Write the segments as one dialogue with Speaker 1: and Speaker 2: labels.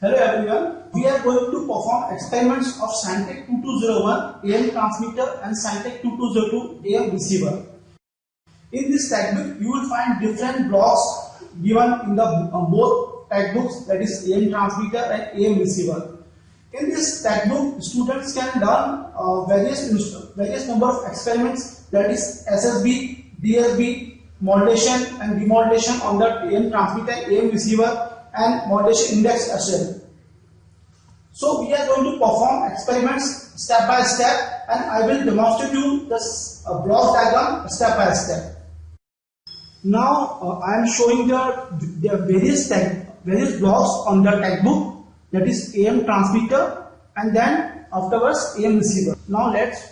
Speaker 1: Hello everyone, we are going to perform experiments of Syntec 2201 AM transmitter and Syntec 2202 AM receiver. In this textbook, you will find different blocks given in the both textbooks, that is AM transmitter and AM receiver. In this textbook, students can learn various number of experiments, that is SSB, DSB, modulation and demodulation on the AM transmitter, AM receiver, and modulation index as well. So we are going to perform experiments step by step, and I will demonstrate you this block diagram step by step. Now I am showing the various blocks on the textbook, that is AM transmitter and then afterwards AM receiver. Now let's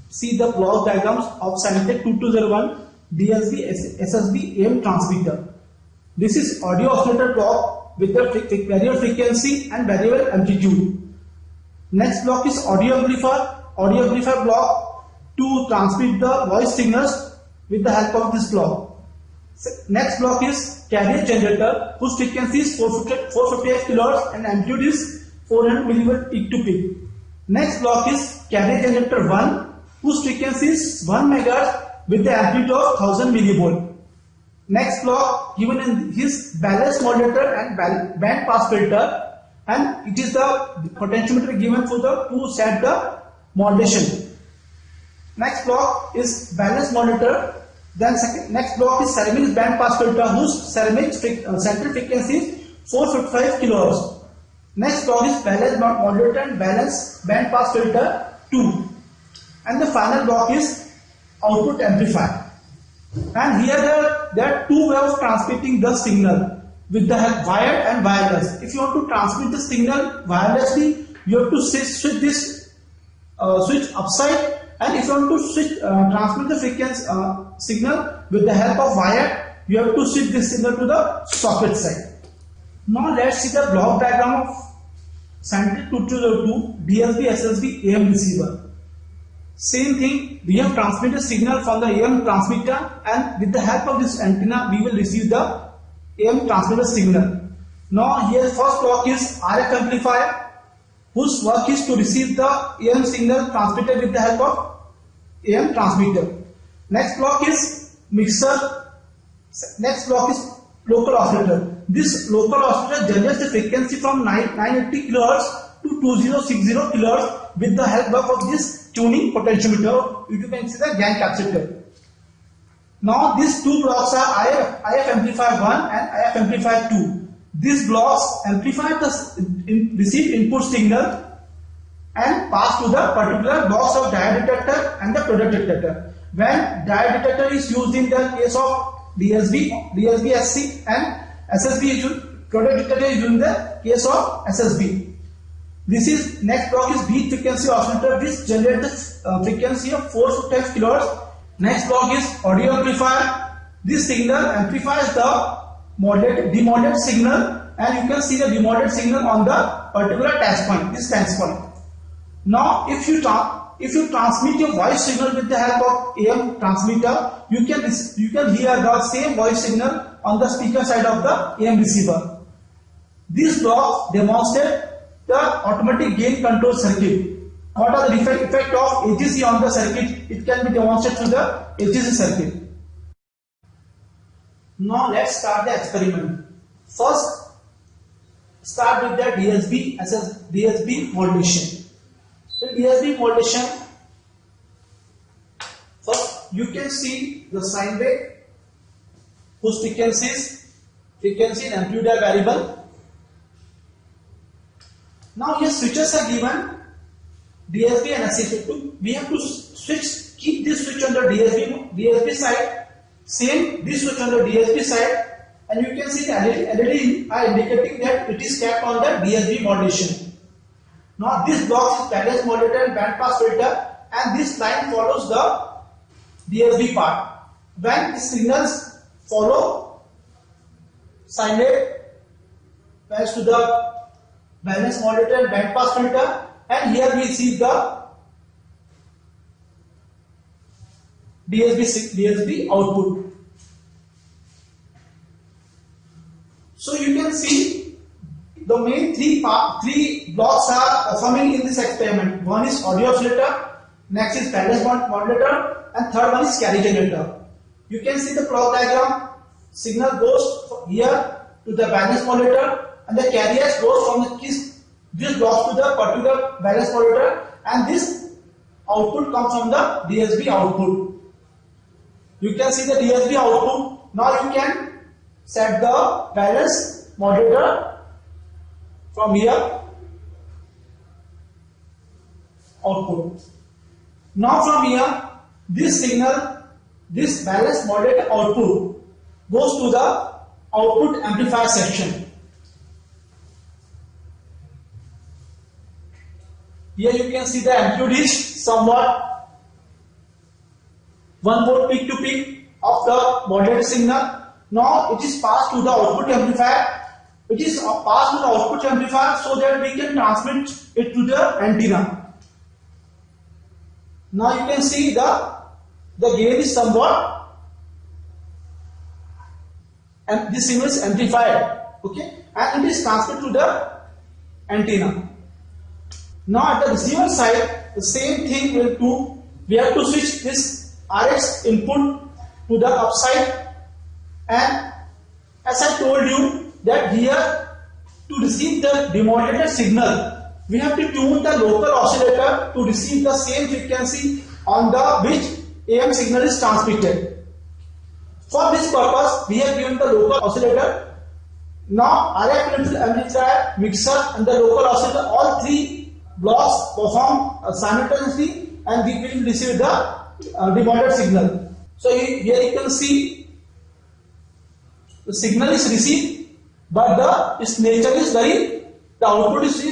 Speaker 1: see the block diagrams of Syntec 2201 DSB SSB AM transmitter. This is audio oscillator block with the variable frequency and variable amplitude. Next block is audio amplifier block to transmit the voice signals with the help of this block. Next block is carrier generator whose frequency is 458 kHz and amplitude is 400 mV peak to peak. Next block is carrier generator 1 whose frequency is 1 MHz with the amplitude of 1000 mV. Next block given in his balanced modulator and band pass filter, and it is the potentiometer given for to set the modulation. Next block is balanced modulator. Then next block is ceramic band pass filter whose ceramic central frequency is 455 kHz. Next block is balanced modulator and balanced band pass filter 2. And the final block is output amplifier. And here there are two ways of transmitting the signal with the help wired and wireless. If you want to transmit the signal wirelessly, you have to switch this switch upside, and if you want to transmit the frequency signal with the help of wire, you have to switch this signal to the socket side. Now let's see the block diagram of Syntec 2202 DSB SSB AM receiver. Same thing, we have transmitted signal from the AM transmitter, and with the help of this antenna we will receive the AM transmitter signal. Now here first block is RF amplifier whose work is to receive the AM signal transmitted with the help of AM transmitter. Next block is mixer. Next block is local oscillator. This local oscillator generates the frequency from 980 kHz to 2060 kHz with the help of this tuning potentiometer. You can see the gain capacitor. Now these two blocks are IF amplifier 1 and IF amplifier 2. These blocks amplify the received input signal and pass to the particular blocks of diode detector and the product detector. When diode detector is used in the case of DSB SC, and SSB is used, product detector is used in the case of SSB. This is next block is beat frequency oscillator which generates the frequency of 455 kHz. Next block is audio amplifier. This signal amplifies the demodulated signal, and you can see the demodulated signal on the particular test point, this test point. Now if you transmit your voice signal with the help of AM transmitter, you can hear the same voice signal on the speaker side of the AM receiver. This block demonstrates the automatic gain control circuit. What are the effect of AGC on the circuit? It can be demonstrated through the AGC circuit. Now let's start the experiment. First, start with the DSB modulation. In DSB modulation, first you can see the sine wave whose frequency and amplitude are variable. Now here switches are given, DSB and SC2. We have to keep this switch on the DSB side, same this switch on the DSB side, and you can see the LED are indicating that it is kept on the DSB modulation. Now this block is balanced modulator and band pass filter, and this line follows the DSB part. When the signals follow sine wave pass to the balanced modulator and band pass filter, and here we see the DSB output. So you can see the main three blocks are performing in this experiment. One is audio oscillator, next is balance modulator, and third one is carrier generator. You can see the clock diagram. Signal goes from here to the balance modulator, and the carriers goes from this blocks to the particular balance modulator, and this output comes from the DSB output. You can see the DSB output. Now you can set the balance modulator from here output. Now from here, this signal, this balance modulator output goes to the output amplifier section. Here you can see the amplitude is somewhat 1 volt peak to peak of the modulated signal. Now it is passed to the output amplifier. It is passed to the output amplifier so that we can transmit it to the antenna. Now you can see the gain is somewhat, and this signal is amplified, okay, and it is transmitted to the antenna. Now at the receiver side, the same thing will do. We have to switch this RX input to the upside, and as I told you that here to receive the demodulated signal, we have to tune the local oscillator to receive the same frequency on the which AM signal is transmitted. For this purpose, we have given the local oscillator. Now RF amplifier, mixer, and the local oscillator, all three blocks perform simultaneously, and we will receive the demodulated signal. So here you can see the signal is received, but its nature is the output is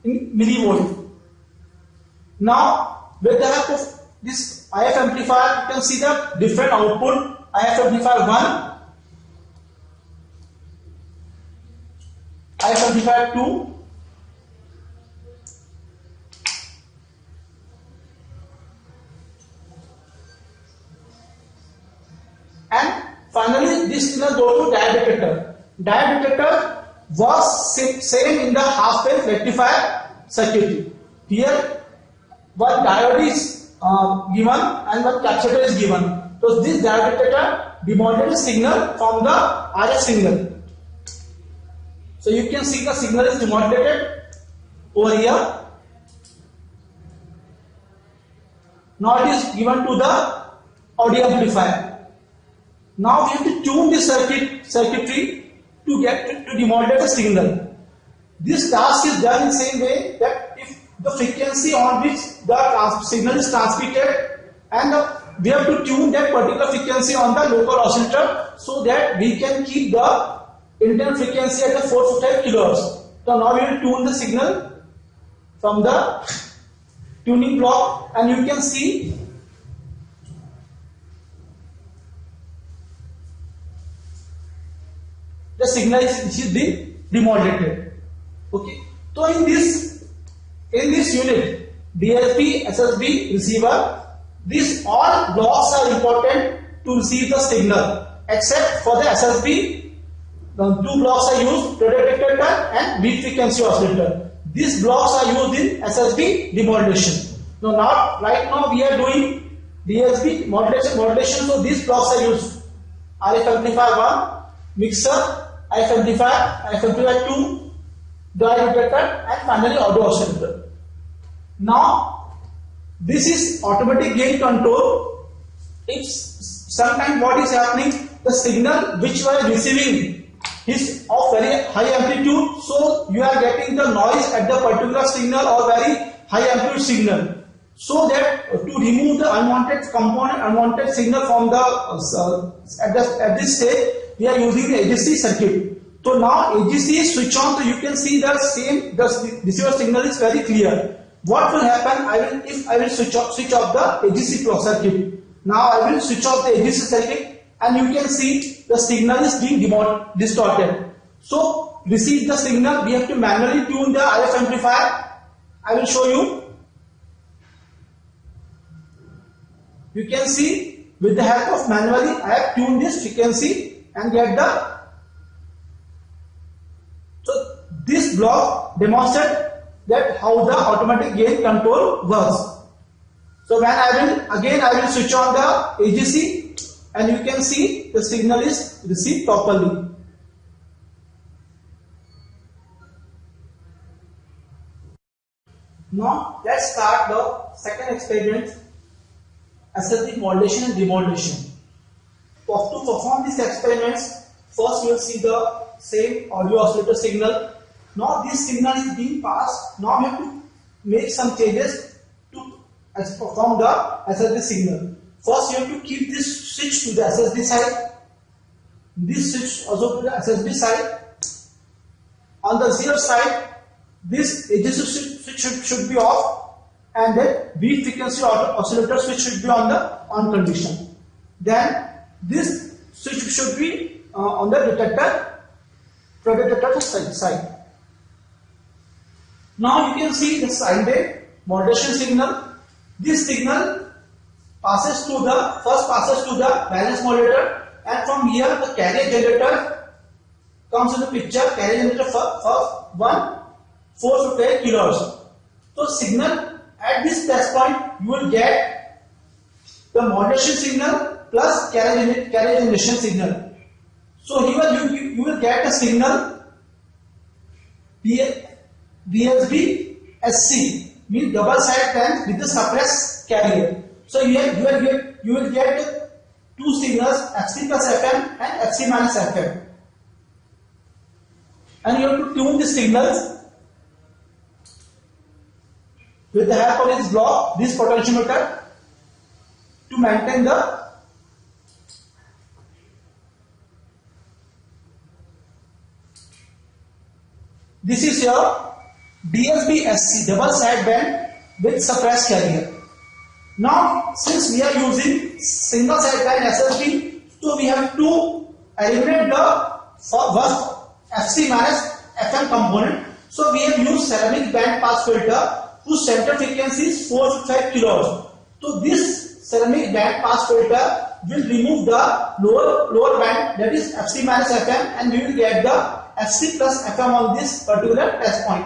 Speaker 1: in millivolt. Now with the help of this IF amplifier, you can see the different output. IF amplifier 1, IF amplifier 2, and finally this signal goes to diode detector. Diode detector was same in the half wave rectifier circuitry. Here one diode is given and one capacitor is given. So this diode detector demodulated signal from the RF signal. So you can see the signal is demodulated over here. Now it is given to the audio amplifier. Now we have to tune the circuitry to get to demodulate the signal. This task is done in the same way that if the frequency on which the signal is transmitted, and we have to tune that particular frequency on the local oscillator so that we can keep the internal frequency at the 455 kHz. So now we will tune the signal from the tuning block, and you can see the signal is being demodulated. Okay. So in this unit, DSP, SSB, receiver, these all blocks are important to receive the signal, except for the SSB. The two blocks are used, radar detector and mid frequency oscillator. These blocks are used in SSB demodulation. Now right now we are doing DSB modulation, so these blocks are used. RF amplifier 1, mixer, IF amplifier 2, diode detector, and finally audio oscillator. Now this is automatic gain control. If sometime what is happening, the signal which you are receiving is of very high amplitude, so you are getting the noise at the particular signal or very high amplitude signal. So that to remove the unwanted component, unwanted signal from the at this stage, we are using the AGC circuit. So now AGC is switch on, so you can see the receiver signal is very clear. What will happen? I will switch off the AGC circuit. Now I will switch off the AGC circuit, and you can see the signal is being distorted. So receive the signal, we have to manually tune the RF amplifier. I will show you. You can see with the help of manually, I have tuned this frequency and get the. So this block demonstrates that how the automatic gain control works. So when I will switch on the AGC, and you can see the signal is received properly. Now let's start the second experiment, SSB modulation and demodulation. To perform these experiments, first we will see the same audio oscillator signal. Now this signal is being passed. Now we have to make some changes to perform the SSB signal. First you have to keep this switch to the SSB side. This switch also to the SSB side. On the receiver side, this AGC switch should be off, and then beat frequency oscillator switch should be on the on condition. Then this switch should be on the detector side. Now you can see the sine wave modulation signal. This signal passes to the balance modulator, and from here the carrier generator comes in the picture. Carrier generator for 458 kHz. So signal at this test point you will get the modulation signal plus carrier generation signal. So here you will get a signal VSB SC, means double side band with the suppressed carrier. So you will get two signals, FC plus FM and FC minus FM, and you have to tune the signals with the help of this block, this potentiometer, to maintain the this is your DSB SC, double side band with suppressed carrier. Now since we are using single side band SSB, so we have to eliminate the first FC minus FM component. So we have used ceramic band pass filter whose center frequency is 455 kHz. So this ceramic band pass filter will remove the lower band, that is FC minus FM, and we will get the FC plus FM on this particular test point.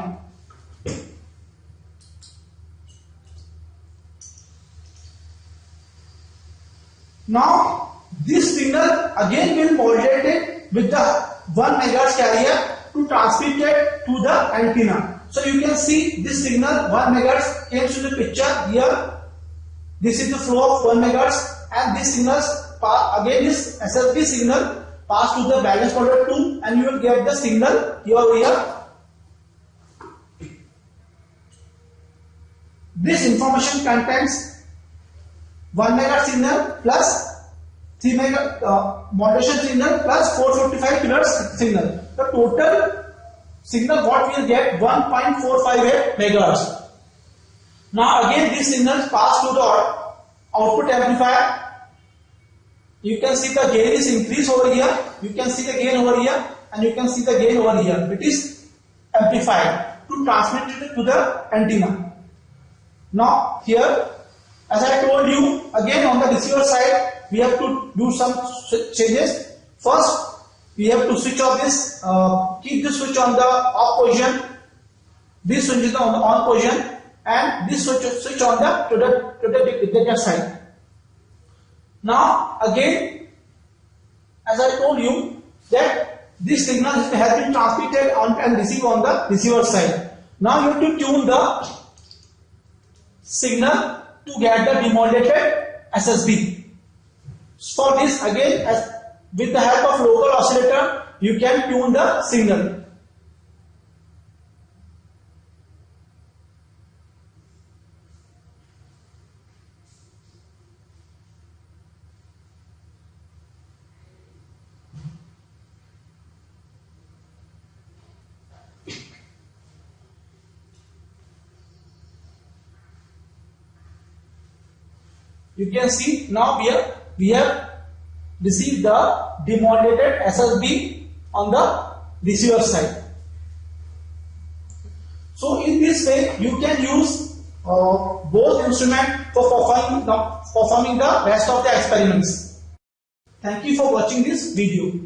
Speaker 1: Now this signal again will modulate it with the 1 MHz carrier to transmit it to the antenna. So you can see this signal 1 MHz came to the picture here. This is the flow of 1 MHz, and this signals again this SSB signal pass to the balance modulator 2, and you will get the signal here. This information contains 1 MHz signal plus 3 MHz modulation signal plus 455 kHz signal. The total signal what we will get 1.458 MHz. Now again these signals pass to the output amplifier. You can see the gain is increased over here. You can see the gain over here, and you can see the gain over here. It is amplified to transmit it to the antenna. Now here, as I told you, again on the receiver side we have to do some changes. First we have to switch off this, keep the switch on the off position. This switch is on the on position, and this switch on the detector side. Now again, as I told you that this signal has been transmitted and received on the receiver side. Now you have to tune the signal to get the demodulated SSB. For this again, with the help of local oscillator, you can tune the signal. You can see now we have received the demodulated SSB on the receiver side. So in this way you can use both instruments for performing the rest of the experiments. Thank you for watching this video.